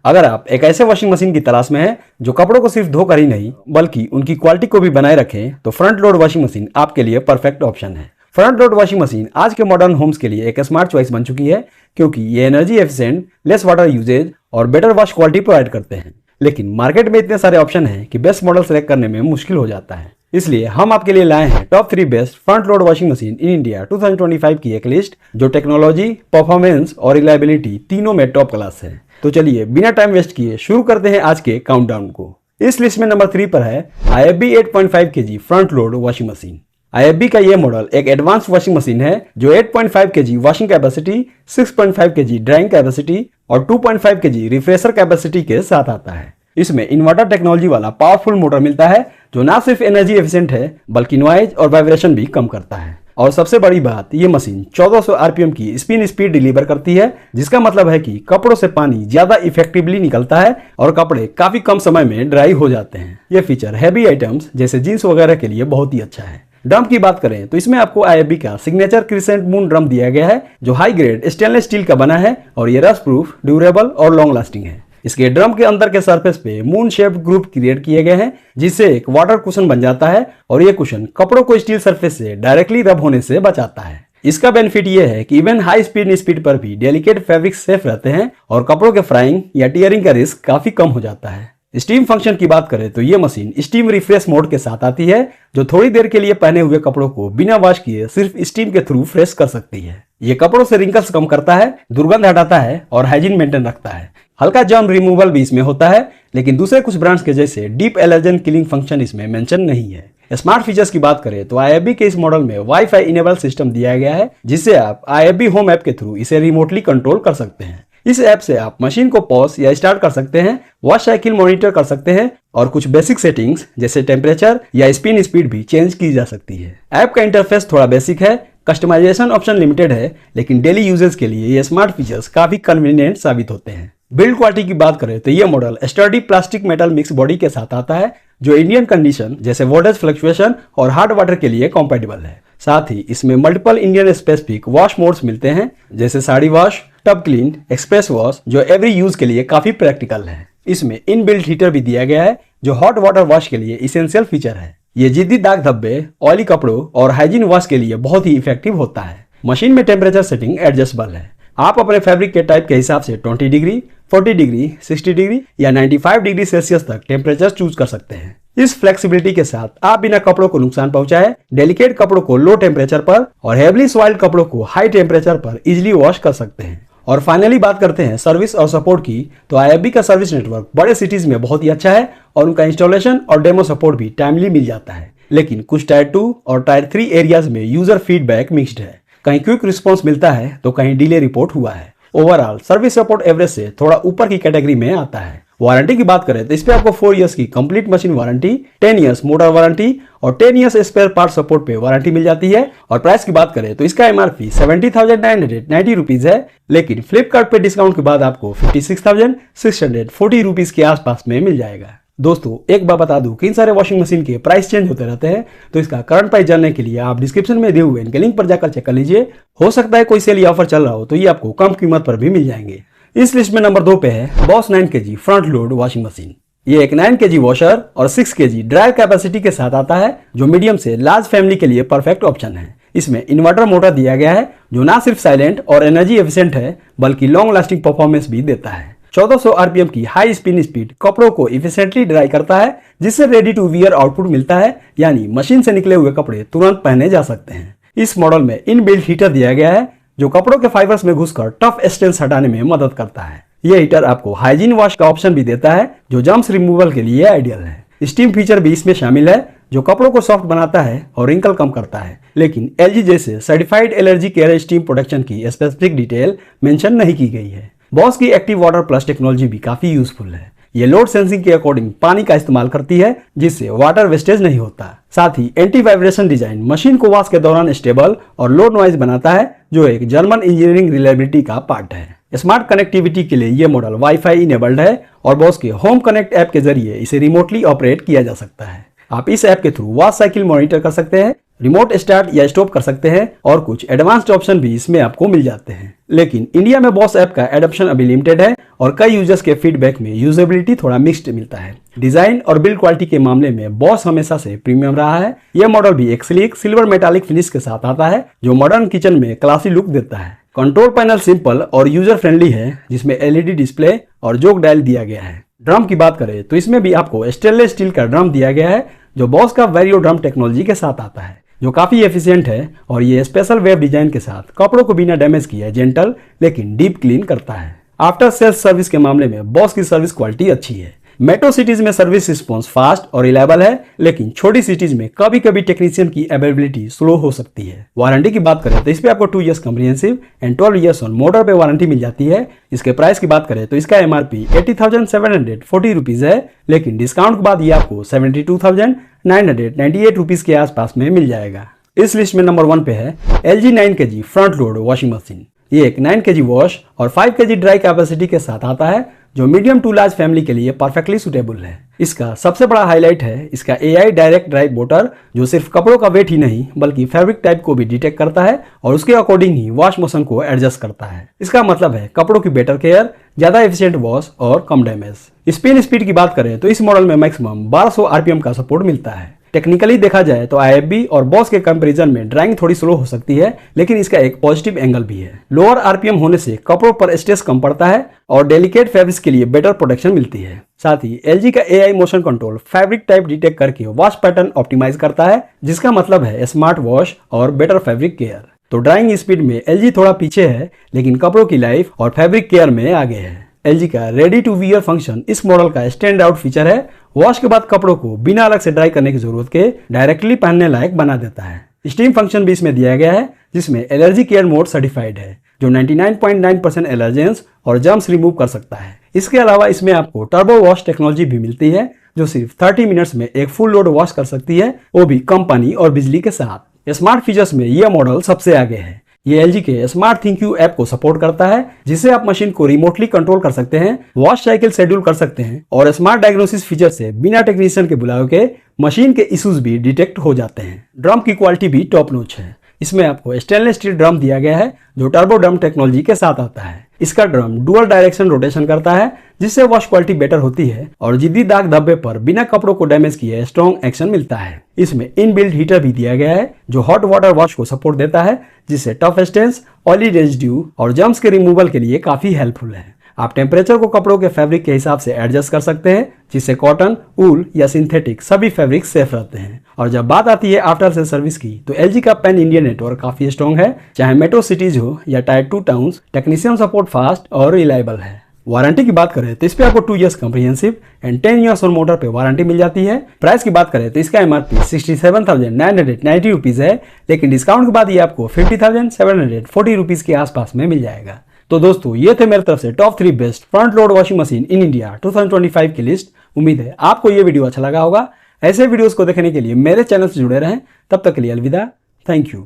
अगर आप एक ऐसे वॉशिंग मशीन की तलाश में हैं जो कपड़ों को सिर्फ धोकर ही नहीं बल्कि उनकी क्वालिटी को भी बनाए रखें, तो फ्रंट लोड वॉशिंग मशीन आपके लिए परफेक्ट ऑप्शन है। फ्रंट लोड वॉशिंग मशीन आज के मॉडर्न होम्स के लिए एक स्मार्ट चॉइस बन चुकी है, क्योंकि ये energy efficient, less water usages और बेटर वॉश क्वालिटी प्रोवाइड करते हैं। लेकिन मार्केट में इतने सारे ऑप्शन हैं कि बेस्ट मॉडल सेलेक्ट करने में मुश्किल हो जाता है। इसलिए हम आपके लिए लाए हैं top 3 best front load washing machine in India 2025 की एक लिस्ट, जो टेक्नोलॉजी, परफॉर्मेंस और रिलायबिलिटी तीनों में टॉप क्लास है। तो चलिए बिना टाइम वेस्ट किए शुरू करते हैं आज के काउंटडाउन को। इस लिस्ट में नंबर 3 पर है IFB 8.5 kg front load washing machine. IFB का ये मॉडल एक एडवांस वॉशिंग मशीन है जो 8.5 kg washing capacity, 6.5 kg drawing capacity और 2.5 kg रिफ्रेशर कैपेसिटी के साथ आता है। इसमें इन्वर्टर टेक्नोलॉजी वाला पावरफुल मोटर मिलता है जो ना सिर्फ एनर्जी एफिशिएंट है बल्कि नॉइज और वाइब्रेशन भी कम करता है। और सबसे बड़ी बात, ये मशीन 1400 RPM की स्पिन स्पीड डिलीवर करती है, जिसका मतलब है कि कपड़ों से पानी ज्यादा इफेक्टिवली निकलता है और कपड़े काफी कम समय में ड्राई हो जाते हैं। ये फीचर हैवी आइटम्स जैसे जींस वगैरह के लिए बहुत ही अच्छा है। ड्रम की बात करें तो इसमें आपको IFB का सिग्नेचर क्रिसेंट मून ड्रम दिया गया है जो हाई ग्रेड स्टेनलेस स्टील का बना है और ये रस्ट प्रूफ, ड्यूरेबल और लॉन्ग लास्टिंग है। इसके ड्रम के अंदर के सरफेस पे मून शेप्ड ग्रुप क्रिएट किए गए हैं, जिससे एक वाटर कुशन बन जाता है और ये कुशन कपड़ों को स्टील सरफेस से डायरेक्टली रब होने से बचाता है। इसका बेनिफिट ये है कि इवन हाई स्पीड पर भी डेलिकेट फैब्रिक सेफ रहते हैं और कपड़ों के फ्राइंग या टीयरिंग का रिस्क काफी कम हो जाता है। स्टीम फंक्शन की बात करें तो ये मशीन स्टीम रिफ्रेश मोड के साथ आती है, जो थोड़ी देर के लिए पहने हुए कपड़ों को बिना वॉश किए सिर्फ स्टीम के थ्रू फ्रेश कर सकती है। ये कपड़ों से रिंकल्स कम करता है, दुर्गंध हटाता है और हाइजीन मेंटेन रखता है। हल्का जर्म रिमूवल भी इसमें होता है, लेकिन दूसरे कुछ ब्रांड्स के जैसे डीप एलर्जन किलिंग फंक्शन इसमें मेंशन नहीं है। स्मार्ट फीचर्स की बात करें तो IFB के इस मॉडल में वाईफाई इनेबल सिस्टम दिया गया है, जिससे आप IFB होम ऐप के थ्रू इसे रिमोटली कंट्रोल कर सकते हैं। इस ऐप से आप मशीन को पॉज या स्टार्ट कर सकते हैं, वॉश साइकिल मॉनिटर कर सकते हैं और कुछ बेसिक सेटिंग्स जैसे टेम्परेचर या स्पिन स्पीड भी चेंज की जा सकती है। ऐप का इंटरफेस थोड़ा बेसिक है, कस्टमाइजेशन ऑप्शन लिमिटेड है, लेकिन डेली यूजेस के लिए ये स्मार्ट फीचर्स काफी कन्वीनियंट साबित होते हैं। बिल्ड क्वालिटी की बात करें तो ये model sturdy plastic metal mix body के साथ आता है, जो इंडियन कंडीशन जैसे वोल्टेज फ्लक्चुएशन और हार्ड वाटर के लिए कॉम्पेटिबल है। साथ ही इसमें multiple Indian specific wash modes मिलते हैं, जैसे sari wash, tub clean, express wash, जो एवरी यूज के लिए काफी प्रैक्टिकल है। इसमें इनबिल्ट हीटर भी दिया गया है, जो हॉट वाटर वॉश के लिए इसेंशियल फीचर है। ये जिद्दी दाग धब्बे, ऑयली कपड़ों और हाइजीन वॉश के लिए बहुत ही इफेक्टिव होता है। मशीन में टेम्परेचर सेटिंग एडजस्टेबल है, आप अपने फैब्रिक के टाइप के हिसाब से 20 डिग्री, 40 डिग्री, 60 डिग्री या 95 डिग्री सेल्सियस तक टेम्परेचर चूज कर सकते हैं। इस फ्लेक्सिबिलिटी के साथ आप बिना कपड़ों को नुकसान पहुंचाए डेलिकेट कपड़ों को लो टेम्परेचर पर और हेवली सॉइल्ड कपड़ों को हाई टेम्परेचर पर इजिली वॉश कर सकते हैं। और फाइनली बात करते हैं सर्विस और सपोर्ट की, तो IFB का सर्विस नेटवर्क बड़े सिटीज में बहुत ही अच्छा है और उनका इंस्टॉलेशन और डेमो सपोर्ट भी टाइमली मिल जाता है। लेकिन कुछ टायर 2 और टायर 3 एरियाज में यूजर फीडबैक मिक्स्ड है, कहीं क्विक रिस्पॉन्स मिलता है तो कहीं डिले रिपोर्ट हुआ है। ओवरऑल सर्विस सपोर्ट एवरेज से थोड़ा ऊपर की कैटेगरी में आता है। वारंटी की बात करें तो इस पे आपको 4 इयर्स की complete machine warranty, 10 years motor warranty और 10 इयर्स स्पेयर पार्ट सपोर्ट पे वारंटी मिल जाती है। और प्राइस की बात करें तो इसका MRP 70,990 रुपीज है, लेकिन फ्लिपकार्ट पे डिस्काउंट के बाद आपको 56,640 रुपीज के आसपास में मिल जाएगा। दोस्तों एक बात बता दूं कि इन सारे वॉशिंग मशीन के प्राइस चेंज होते रहते हैं, तो इसका करंट प्राइस जानने के लिए आप डिस्क्रिप्शन में दिए हुए इनके लिंक पर जाकर चेक कर लीजिए। हो सकता है कोई सेल या ऑफर चल रहा हो तो ये आपको कम कीमत पर भी मिल जाएंगे। इस लिस्ट में नंबर 2 पे है boss 9 kg front load washing machine. ये एक 9 kg वॉशर और 6 kg ड्रायर कैपेसिटी के साथ आता है, जो मीडियम से लार्ज फैमिली के लिए परफेक्ट ऑप्शन है। इसमें इन्वर्टर मोटर दिया गया है, जो ना सिर्फ साइलेंट और एनर्जी एफिशिएंट है बल्कि लॉन्ग लास्टिंग परफॉर्मेंस भी देता है। 1400 RPM की हाई स्पिन स्पीड कपड़ों को इफिशिएंटली ड्राई करता है, जिससे रेडी टू वियर आउटपुट मिलता है, यानी मशीन से निकले हुए कपड़े तुरंत पहने जा सकते हैं। इस मॉडल में इनबिल्ट हीटर दिया गया है, जो कपड़ों के फाइबर्स में घुसकर टफ स्टेन्स हटाने में मदद करता है। यह हीटर आपको हाइजीन वॉश का ऑप्शन भी देता है, जो जर्म्स रिमूवल के लिए आइडियल है। स्टीम फीचर भी इसमें शामिल है, जो कपड़ों को सॉफ्ट बनाता है और रिंकल कम करता है, लेकिन LG जैसे certified allergy care steam protection की स्पेसिफिक डिटेल मेंशन नहीं की गई है। बॉस की एक्टिव वाटर प्लस टेक्नोलॉजी भी काफी यूजफुल है। ये लोड सेंसिंग के अकॉर्डिंग पानी का इस्तेमाल करती है, जिससे वाटर वेस्टेज नहीं होता। साथ ही एंटी वाइब्रेशन डिजाइन मशीन को वॉश के दौरान स्टेबल और लो नॉइज बनाता है, जो एक जर्मन इंजीनियरिंग रिलायबिलिटी का पार्ट है। स्मार्ट कनेक्टिविटी के लिए ये मॉडल वाईफाई इनेबल्ड है और बॉस के होम कनेक्ट ऐप के जरिए इसे रिमोटली ऑपरेट किया जा सकता है। आप इस ऐप के थ्रू वॉश साइकिल मॉनिटर कर सकते हैं, रिमोट स्टार्ट या स्टॉप कर सकते हैं और कुछ एडवांस्ड ऑप्शन भी इसमें आपको मिल जाते हैं। लेकिन इंडिया में बॉस ऐप का एडॉप्शन अभी लिमिटेड है और कई यूजर्स के फीडबैक में यूजेबिलिटी थोड़ा मिक्स्ड मिलता है। डिजाइन और बिल्ड क्वालिटी के मामले में बॉस हमेशा से प्रीमियम रहा है। यह मॉडल भी एक स्लीक सिल्वर मेटालिक फिनिश के साथ आता है जो मॉडर्न किचन में क्लासी लुक देता है। कंट्रोल पैनल सिंपल और यूजर फ्रेंडली है जिसमें एलईडी डिस्प्ले और जोक डायल दिया गया है। ड्रम की बात करें तो इसमें भी आपको स्टेनलेस स्टील का ड्रम दिया गया है जो बॉस का वेरियो ड्रम टेक्नोलॉजी के साथ आता है जो काफी एफिशिएंट है और ये स्पेशल वेब डिजाइन के साथ कपड़ों को बिना डैमेज किए जेंटल लेकिन डीप क्लीन करता है। आफ्टर सेल्स सर्विस के मामले में बॉस की सर्विस क्वालिटी अच्छी है। मेट्रो सिटीज में सर्विस रिस्पॉन्स फास्ट और रिलायबल है लेकिन छोटी सिटीज में कभी कभी टेक्नीशियन की अवेलेबिलिटी स्लो हो सकती है। वारंटी की बात करें तो इस पे आपको 2 years comprehensive and 12 years on motor पे वारंटी मिल जाती है। इसके प्राइस की बात करें तो इसका एमआरपी 80,740 रुपीज है लेकिन डिस्काउंट के बाद ये आपको 72,998 रुपीज के आसपास में मिल जाएगा। इस लिस्ट में नंबर 1 पे है LG 9 kg front load washing machine. ये एक 9 kg वॉश और 5 kg ड्राई कैपेसिटी के साथ आता है जो मीडियम टू लार्ज फैमिली के लिए परफेक्टली सुटेबल है। इसका सबसे बड़ा हाईलाइट है इसका AI डायरेक्ट ड्राई मोटर जो सिर्फ कपड़ों का वेट ही नहीं बल्कि फैब्रिक टाइप को भी डिटेक्ट करता है और उसके अकॉर्डिंग ही वॉश मोशन को एडजस्ट करता है। इसका मतलब है कपड़ों की बेटर केयर, ज्यादा एफिशिएंट वॉश और कम डैमेज। स्पिन स्पीड की बात करें तो इस मॉडल में मैक्सिमम 1200 RPM का सपोर्ट मिलता है। टेक्निकली देखा जाए तो IFB और बॉस के कंपैरिजन में ड्राइंग थोड़ी स्लो हो सकती है लेकिन इसका एक पॉजिटिव एंगल भी है। लोअर RPM होने से कपड़ों पर स्ट्रेस कम पड़ता है और डेलिकेट फैब्रिक्स के लिए बेटर प्रोटेक्शन मिलती है। साथ ही LG का AI motion control fabric type detect करके वॉश पैटर्न ऑप्टिमाइज करता है जिसका मतलब है स्मार्ट वॉश और बेटर फैब्रिक केयर। तो ड्राइंग स्पीड में LG थोड़ा पीछे है लेकिन कपड़ों की लाइफ और फैब्रिक केयर में आगे है। LG का रेडी टू वियर फंक्शन इस मॉडल का स्टैंड आउट फीचर है। वॉश के बाद कपड़ों को बिना अलग से ड्राई करने की जरूरत के डायरेक्टली पहनने लायक बना देता है। स्टीम फंक्शन भी इसमें दिया गया है जिसमें एलर्जी केयर मोड सर्टिफाइड है जो 99.9% एलर्जेंस और जर्म्स रिमूव कर सकता है। इसके अलावा इसमें आपको टर्बो वॉश टेक्नोलॉजी भी मिलती है जो सिर्फ 30 मिनट्स में एक फुल लोड वॉश कर सकती है, वो भी कम पानी और बिजली के साथ। स्मार्ट फीचर्स में यह मॉडल सबसे आगे है। ये LG के स्मार्ट थिंक्यू ऐप को सपोर्ट करता है जिससे आप मशीन को रिमोटली कंट्रोल कर सकते हैं, वॉश साइकिल शेड्यूल कर सकते हैं और स्मार्ट डायग्नोसिस फीचर से बिना टेक्नीशियन के बुलावे के मशीन के इश्यूज भी डिटेक्ट हो जाते हैं। ड्रम की क्वालिटी भी टॉप नॉच है। इसमें आपको स्टेनलेस स्टील ड्रम दिया गया है जो टर्बो ड्रम टेक्नोलॉजी के साथ आता है। इसका ड्रम डुअल डायरेक्शन रोटेशन करता है जिससे वॉश क्वालिटी बेटर होती है और जिद्दी दाग धब्बे पर बिना कपड़ों को डैमेज किए स्ट्रॉन्ग एक्शन मिलता है। इसमें इनबिल्ट हीटर भी दिया गया है जो हॉट वाटर वॉश को सपोर्ट देता है जिससे टफ स्टेंस, ऑयली रेजिड्यू और जर्म्स के रिमूवल के लिए काफी हेल्पफुल है। आप टेम्परेचर को कपड़ों के फैब्रिक के हिसाब से एडजस्ट कर सकते हैं जिससे कॉटन, वूल या सिंथेटिक सभी फैब्रिक सेफ रहते हैं। और जब बात आती है आफ्टर सेल सर्विस की तो LG का पैन इंडिया नेटवर्क काफी स्ट्रॉन्ग है। चाहे मेट्रो सिटीज हो या tyre 2 towns, technician support fast और रिलायबल है। वारंटी की बात करें तो इस पे आपको 2 years comprehensive and 10 years on motor पे वारंटी मिल जाती है। प्राइस की बात करें तो इसका एमआरपी 67,990 रुपीज है लेकिन डिस्काउंट के बाद ये आपको 50,740 रुपीज के आसपास में मिल जाएगा। तो दोस्तों ये थे मेरी तरफ से top 3 best front load washing machine in India 2025 की लिस्ट। उम्मीद है आपको ये वीडियो अच्छा लगा होगा। ऐसे वीडियोस को देखने के लिए मेरे चैनल से जुड़े रहें। तब तक के लिए अलविदा। Thank you.